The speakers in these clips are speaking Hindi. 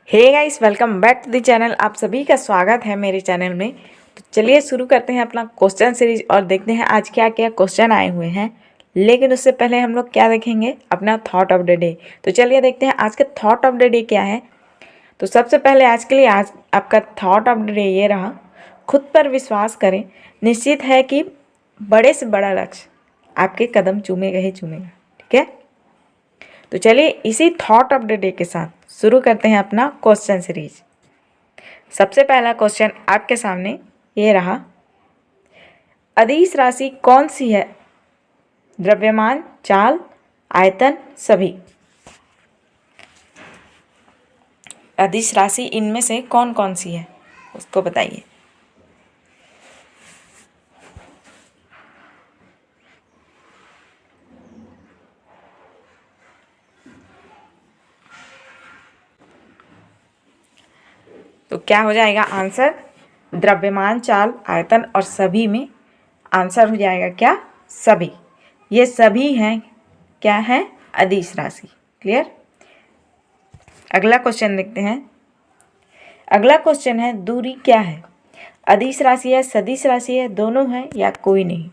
Hey guys, welcome back to the channel. आप सभी का स्वागत है मेरे चैनल में। तो चलिए शुरू करते हैं अपना क्वेश्चन सीरीज और देखते हैं आज क्या क्या क्वेश्चन आए हुए हैं। लेकिन उससे पहले हम लोग क्या देखेंगे, अपना थॉट ऑफ द डे। तो चलिए देखते हैं आज के थॉट ऑफ द डे क्या है। तो सबसे पहले आज के लिए आज आपका थॉट ऑफ द डे ये रहा, खुद पर विश्वास करें। निश्चित है कि बड़े से बड़ा लक्ष्य आपके कदम चूमेगा ही चूमेगा। ठीक है, तो चलिए इसी थॉट ऑफ द डे के साथ शुरू करते हैं अपना क्वेश्चन सीरीज। सबसे पहला क्वेश्चन आपके सामने ये रहा, अदिश राशि कौन सी है? द्रव्यमान, चाल, आयतन, सभी। अदिश राशि इनमें से कौन कौन सी है उसको बताइए। तो क्या हो जाएगा आंसर? द्रव्यमान, चाल, आयतन और सभी में आंसर हो जाएगा क्या? सभी। ये सभी हैं क्या है? अदिश राशि। क्लियर। अगला क्वेश्चन देखते हैं। अगला क्वेश्चन है, दूरी क्या है? अदिश राशि है, सदिश राशि है, दोनों है या कोई नहीं?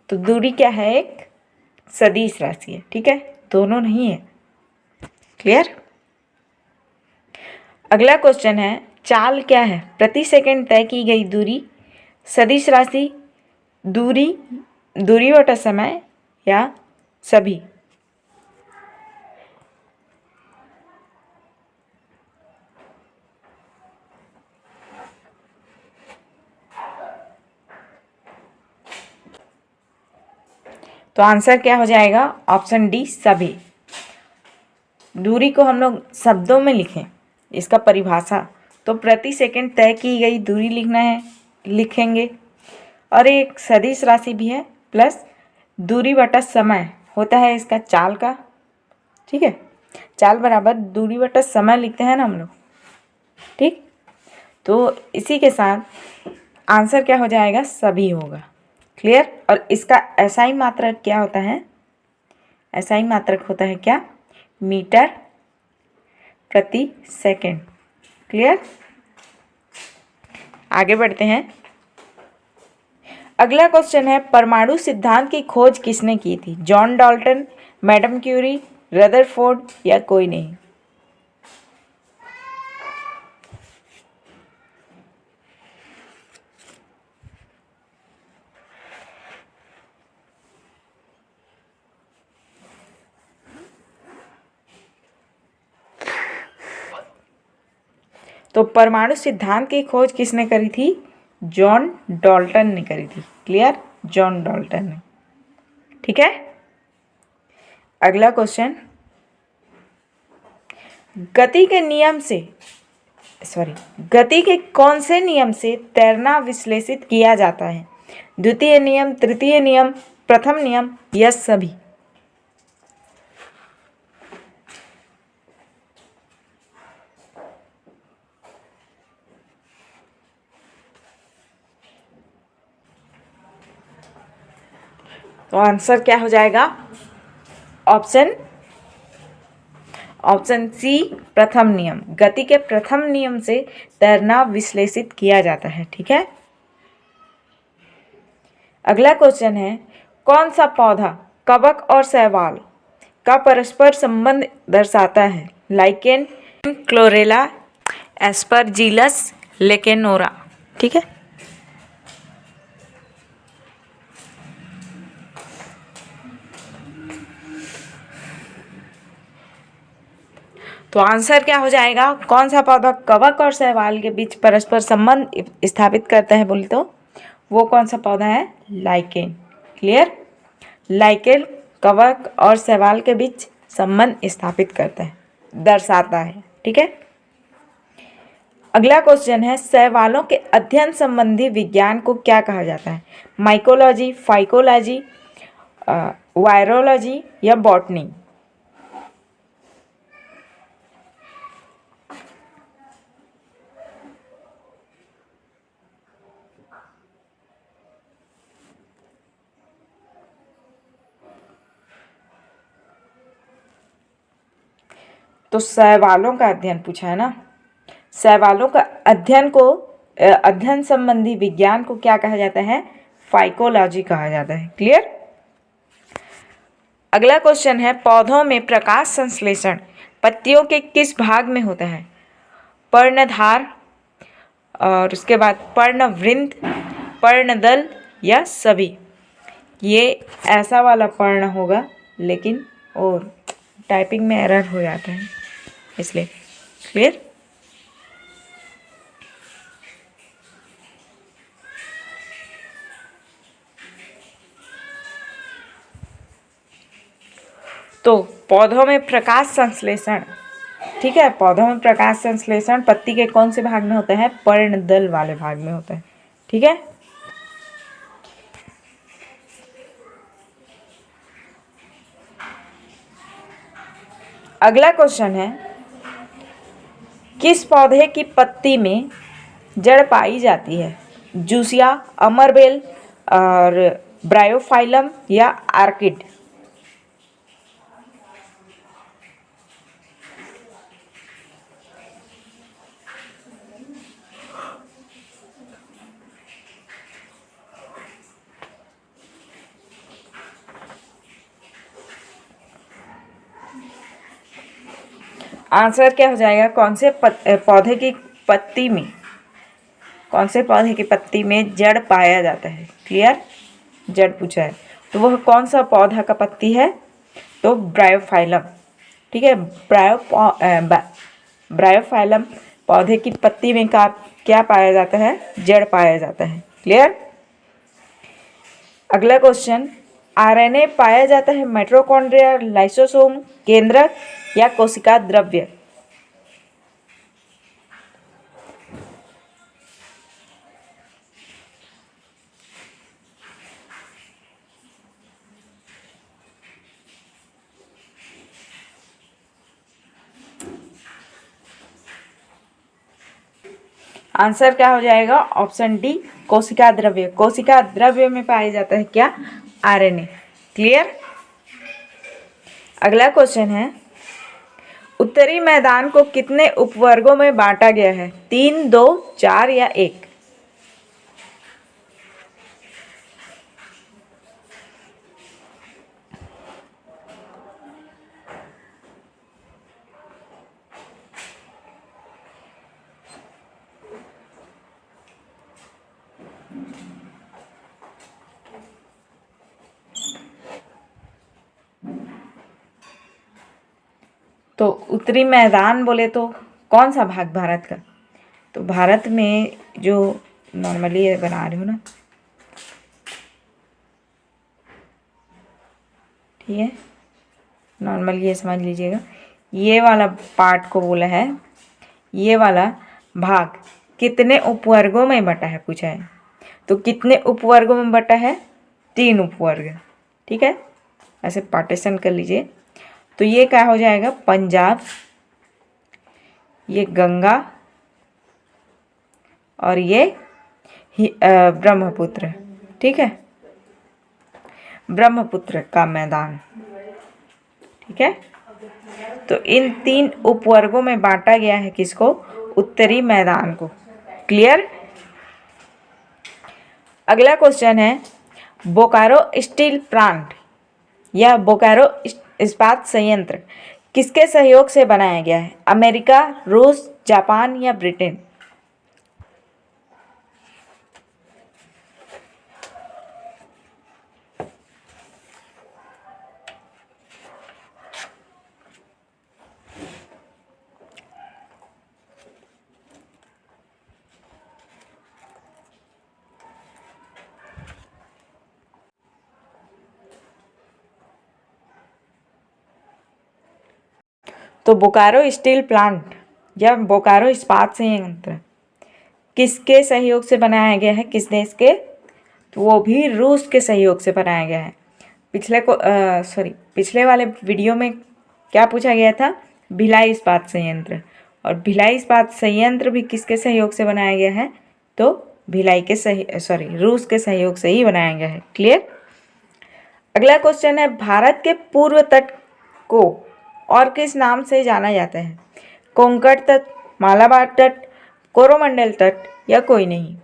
तो दूरी क्या है? एक सदिश राशि है। ठीक है, दोनों नहीं है। क्लियर। अगला क्वेश्चन है, चाल क्या है? प्रति सेकंड तय की गई दूरी, सदिश राशि, दूरी, दूरी बटा समय या सभी? तो आंसर क्या हो जाएगा? ऑप्शन डी, सभी। दूरी को हम लोग शब्दों में लिखें, इसका परिभाषा तो प्रति सेकंड तय की गई दूरी लिखना है, लिखेंगे। और एक सदिश राशि भी है, प्लस दूरी बटा समय होता है इसका चाल का। ठीक है, चाल बराबर दूरी बटा समय लिखते हैं ना हम लोग। ठीक, तो इसी के साथ आंसर क्या हो जाएगा? सभी होगा। क्लियर। और इसका एसआई मात्रक क्या होता है? एसआई मात्रक होता है क्या? मीटर प्रति सेकंड। क्लियर। आगे बढ़ते हैं। अगला क्वेश्चन है, परमाणु सिद्धांत की खोज किसने की थी? John Dalton, madam Curie, Rutherford या कोई नहीं? तो परमाणु सिद्धांत की खोज किसने करी थी? जॉन डाल्टन ने करी थी। क्लियर, जॉन डाल्टन ने। ठीक है। अगला क्वेश्चन, गति के नियम से गति के कौन से नियम से तैरना विश्लेषित किया जाता है? द्वितीय नियम, तृतीय नियम, प्रथम नियम या सभी? तो आंसर क्या हो जाएगा? ऑप्शन सी, प्रथम नियम। गति के प्रथम नियम से तैरना विश्लेषित किया जाता है। ठीक है। अगला क्वेश्चन है, कौन सा पौधा कवक और शैवाल का परस्पर संबंध दर्शाता है? Lichen, Chlorella, Aspergillus, Lecanora. ठीक है। तो आंसर क्या हो जाएगा? कौन सा पौधा कवक और शैवाल के बीच परस्पर संबंध स्थापित करता है बोले तो वो कौन सा पौधा है? लाइकेन। क्लियर। लाइकेन कवक और शैवाल के बीच संबंध स्थापित करता है, दर्शाता है। ठीक है। अगला क्वेश्चन है, शैवालों के अध्ययन संबंधी विज्ञान को क्या कहा जाता है? माइकोलॉजी, फाइकोलॉजी, वायरोलॉजी या बॉटनी? तो शैवालों का अध्ययन पूछा है ना। शैवालों का अध्ययन संबंधी विज्ञान को क्या कहा जाता है? फाइकोलॉजी कहा जाता है। क्लियर। अगला क्वेश्चन है, पौधों में प्रकाश संश्लेषण पत्तियों के किस भाग में होता है? पर्णधार, और उसके बाद पर्णवृंत, पर्णदल या सभी। ये ऐसा वाला पर्ण होगा, लेकिन और टाइपिंग में एरर हो जाता है इसलिए। क्लियर। तो पौधों में प्रकाश संश्लेषण, ठीक है, पौधों में प्रकाश संश्लेषण पत्ती के कौन से भाग में होता है? पर्णदल वाले भाग में होता है। ठीक है। अगला क्वेश्चन है, किस पौधे की पत्ती में जड़ पाई जाती है? जूसिया, अमरबेल और ब्रायोफाइलम या आर्किड। आंसर क्या हो जाएगा? कौन से पौधे की पत्ती में, कौन से पौधे की पत्ती में जड़ पाया जाता है? क्लियर। जड़ पूछा है, तो वह कौन सा पौधा का पत्ती है? तो ब्रायोफाइलम। ठीक है, ब्रायोफाइलम पौधे की पत्ती में क्या पाया जाता है? जड़ पाया जाता है। क्लियर। अगला क्वेश्चन, आरएनए पाया जाता है माइटोकॉन्ड्रिया, लाइसोसोम, केंद्रक या कोशिका द्रव्य। आंसर क्या हो जाएगा? ऑप्शन डी, कोशिका द्रव्य। कोशिका द्रव्य में पाया जाता है क्या? आरएनए। क्लियर। अगला क्वेश्चन है, उत्तरी मैदान को कितने उपवर्गों में बांटा गया है? 3, 2, 4 या 1। तो उत्तरी मैदान बोले तो कौन सा भाग भारत का? तो भारत में जो नॉर्मली ये बना रही हूँ ना, ठीक है, नॉर्मल ये समझ लीजिएगा, ये वाला पार्ट को बोला है, ये वाला भाग कितने उपवर्गों में बटा है पूछा है। तो कितने उपवर्गों में बटा है? 3 उपवर्ग। ठीक है, ऐसे पार्टीशन कर लीजिए। तो ये क्या हो जाएगा? पंजाब, ये गंगा और ये ब्रह्मपुत्र। ठीक है, ब्रह्मपुत्र का मैदान। ठीक है, तो इन 3 उपवर्गों में बांटा गया है किसको? उत्तरी मैदान को। क्लियर। अगला क्वेश्चन है, बोकारो स्टील प्लांट या बोकारो इस्पात संयंत्र किसके सहयोग से बनाया गया है? अमेरिका, रूस, जापान या ब्रिटेन। तो बोकारो स्टील प्लांट या बोकारो इस्पात संयंत्र किसके सहयोग से बनाया गया है? किस देश के? तो वो भी रूस के सहयोग से बनाया गया है। पिछले वाले वीडियो में क्या पूछा गया था? भिलाई इस्पात संयंत्र। और भिलाई इस्पात संयंत्र भी किसके सहयोग से बनाया गया है? तो रूस के सहयोग से ही बनाया गया है। क्लियर। अगला क्वेश्चन है, भारत के पूर्व तट को और किस नाम से जाना जाता है? कोंकण तट, मालाबार तट, कोरोमंडल तट या कोई नहीं?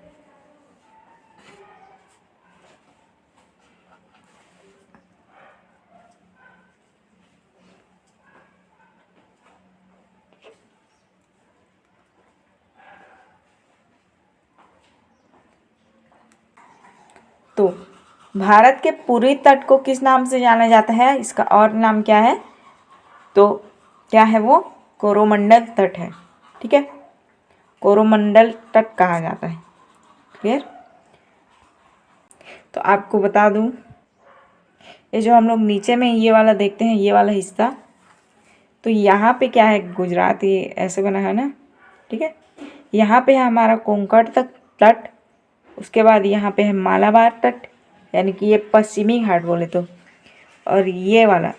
तो भारत के पूर्वी तट को किस नाम से जाना जाता है? इसका और नाम क्या है? तो क्या है वो? कोरोमंडल तट है। ठीक है, कोरोमंडल तट कहा जाता है। क्लियर? तो आपको बता दूं, ये जो हम लोग नीचे में ये वाला देखते हैं, ये वाला हिस्सा, तो यहाँ पे क्या है? गुजरात, ये ऐसे बना है ना। ठीक है, यहाँ पे है हमारा कोंकण तक तट, उसके बाद यहाँ पे है मालाबार तट, यानी कि ये पश्चिमी घाट बोले तो, और ये वाला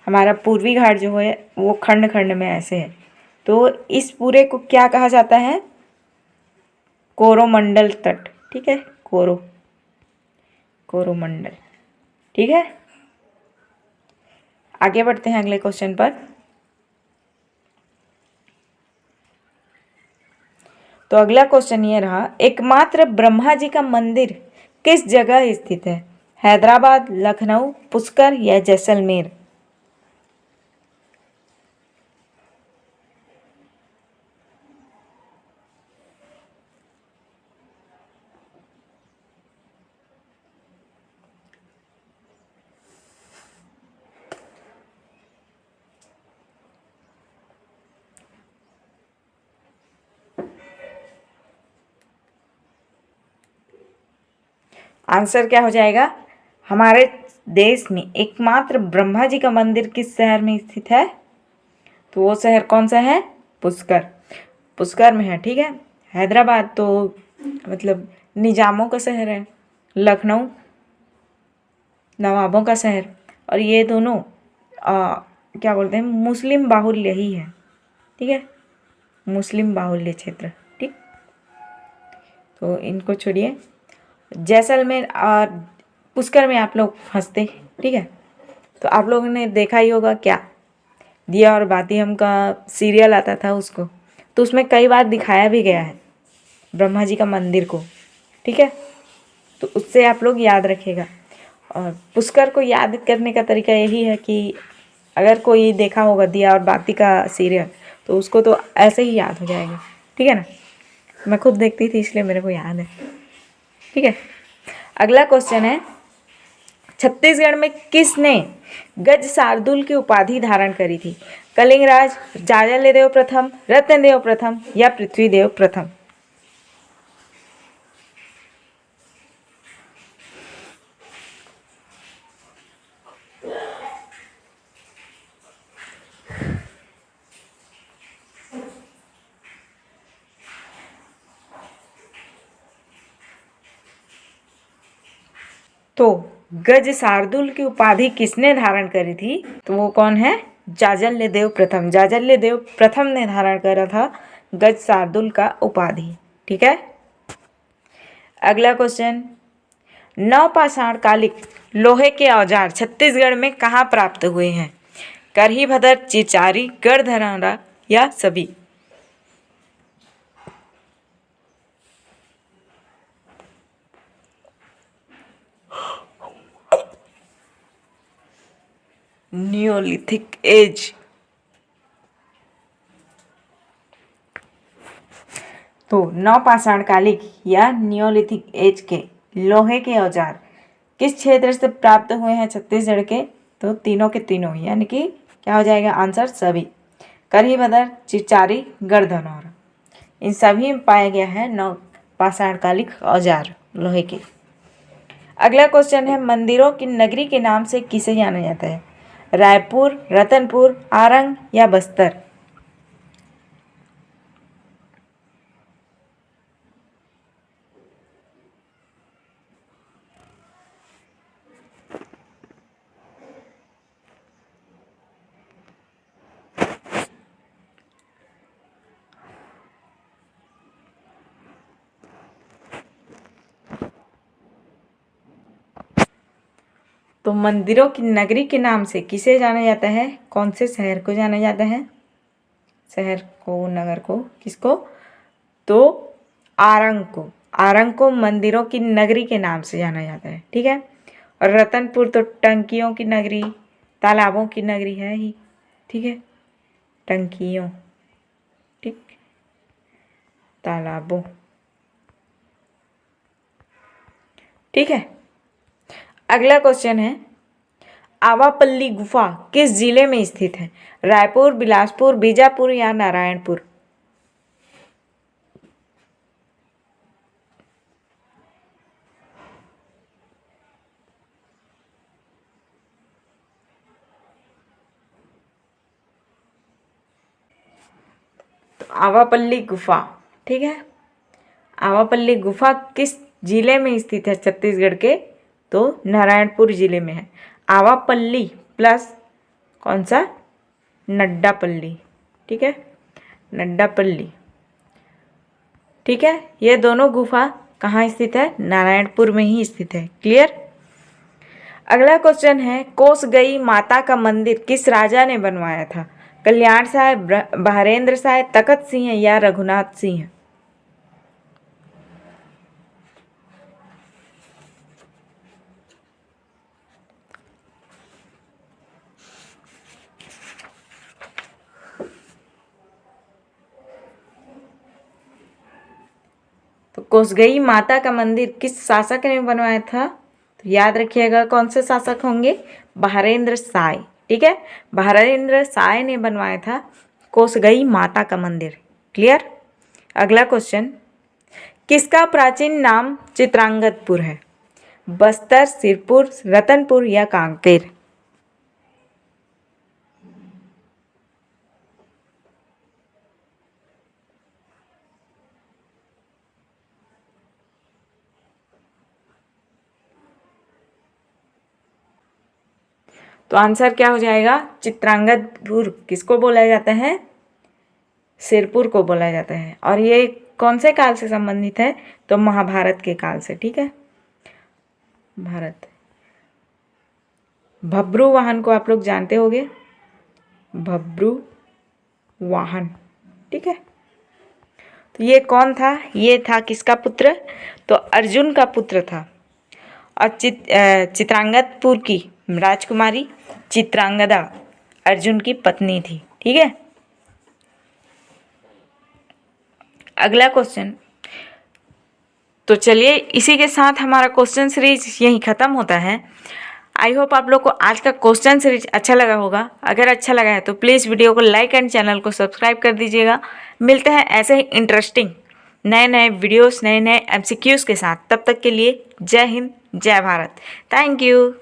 हमारा पूर्वी घाट जो है वो खंड खंड में ऐसे है। तो इस पूरे को क्या कहा जाता है? कोरोमंडल तट। ठीक है, कोरोमंडल। ठीक है, आगे बढ़ते हैं अगले क्वेश्चन पर। तो अगला क्वेश्चन ये रहा, एकमात्र ब्रह्मा जी का मंदिर किस जगह स्थित है? हैदराबाद, लखनऊ, पुष्कर या जैसलमेर? आंसर क्या हो जाएगा? हमारे देश में एकमात्र ब्रह्मा जी का मंदिर किस शहर में स्थित है? तो वो शहर कौन सा है? पुष्कर। पुष्कर में है। ठीक है, हैदराबाद तो मतलब निजामों का शहर है, लखनऊ नवाबों का शहर, और ये दोनों क्या बोलते हैं, मुस्लिम बाहुल्य ही है। ठीक है, मुस्लिम बाहुल्य क्षेत्र। ठीक, तो इनको छोड़िए। जैसलमेर और पुष्कर में आप लोग हंसते। ठीक है, तो आप लोगों ने देखा ही होगा क्या, दिया और बाती हम का सीरियल आता था उसको, तो उसमें कई बार दिखाया भी गया है ब्रह्मा जी का मंदिर को। ठीक है, तो उससे आप लोग याद रखिएगा। और पुष्कर को याद करने का तरीका यही है कि अगर कोई देखा होगा दिया और बाती का सीरियल, तो उसको तो ऐसे ही याद हो जाएगा। ठीक है ना, मैं खुद देखती थी इसलिए मेरे को याद है। ठीक है, अगला क्वेश्चन है, छत्तीसगढ़ में किसने गज शार्दुल की उपाधि धारण करी थी? कलिंगराज, जाजलदेव प्रथम, रत्नदेव प्रथम या पृथ्वीदेव प्रथम? तो गज शार्दुल की उपाधि किसने धारण करी थी? तो वो कौन है? जाजल्यदेव प्रथम। जाजल्यदेव प्रथम ने धारण करा था गज शार्दुल का उपाधि। ठीक है, अगला क्वेश्चन, नवपाषाण कालिक लोहे के औजार छत्तीसगढ़ में कहाँ प्राप्त हुए हैं? करही भदर, चिचारी, गढ़धरा या सभी? Neolithic age. तो नवपाषाण कालिक या नियोलिथिक एज के लोहे के औजार किस क्षेत्र से प्राप्त हुए हैं छत्तीसगढ़ के? तो तीनों के तीनों, यानी कि क्या हो जाएगा आंसर? सभी। करही भदर, चिचारी, गढ़धनौर, इन सभी में पाया गया है नवपाषाण कालिक औजार लोहे के। अगला क्वेश्चन है, मंदिरों की नगरी के नाम से किसे जाना जाता है? रायपुर, रतनपुर, आरंग या बस्तर? तो मंदिरों की नगरी के नाम से किसे जाना जाता है, कौन से शहर को जाना जाता है, शहर को, नगर को, किसको, तो आरंग को मंदिरों की नगरी के नाम से जाना जाता है, ठीक है। और रतनपुर तो टंकियों की नगरी, तालाबों की नगरी है ही, ठीक है, टंकियों, ठीक, तालाबों, ठीक है। अगला क्वेश्चन है, आवापल्ली गुफा किस जिले में स्थित है, रायपुर, बिलासपुर, बीजापुर या नारायणपुर। तो आवापल्ली गुफा, ठीक है, आवापल्ली गुफा किस जिले में स्थित है छत्तीसगढ़ के, तो नारायणपुर जिले में है। आवापल्ली प्लस कौन सा, नड्डापल्ली, ठीक है, नड्डापल्ली, ठीक है। ये दोनों गुफा कहाँ स्थित है, नारायणपुर में ही स्थित है, क्लियर। अगला क्वेश्चन है, कोसगई माता का मंदिर किस राजा ने बनवाया था, कल्याण साय, बहारेंद्र साय, तखत सिंह या रघुनाथ सिंह। तो कोसगई माता का मंदिर किस शासक ने बनवाया था, तो याद रखिएगा कौन से शासक होंगे, बहारेंद्र साय, ठीक है, बहारेंद्र साय ने बनवाया था कोसगई माता का मंदिर, क्लियर। अगला क्वेश्चन, किसका प्राचीन नाम चित्रांगदपुर है, बस्तर, सिरपुर, रतनपुर या कांकेर। तो आंसर क्या हो जाएगा, चित्रांगदपुर किसको बोला जाता है, सिरपुर को बोला जाता है। और ये कौन से काल से संबंधित है, तो महाभारत के काल से, ठीक है, भारत। भब्रू वाहन को आप लोग जानते होंगे, भब्रू वाहन, ठीक है। तो ये कौन था, ये था किसका पुत्र, तो अर्जुन का पुत्र था। और चित्रांगदपुर की राजकुमारी चित्रांगदा अर्जुन की पत्नी थी, ठीक है। अगला क्वेश्चन, तो चलिए इसी के साथ हमारा क्वेश्चन सीरीज यहीं ख़त्म होता है। आई होप आप लोग को आज का क्वेश्चन सीरीज अच्छा लगा होगा। अगर अच्छा लगा है तो प्लीज़ वीडियो को लाइक एंड चैनल को सब्सक्राइब कर दीजिएगा। मिलते हैं ऐसे ही इंटरेस्टिंग नए नए वीडियोस, नए नए MCQs के साथ। तब तक के लिए जय हिंद, जय भारत, थैंक यू।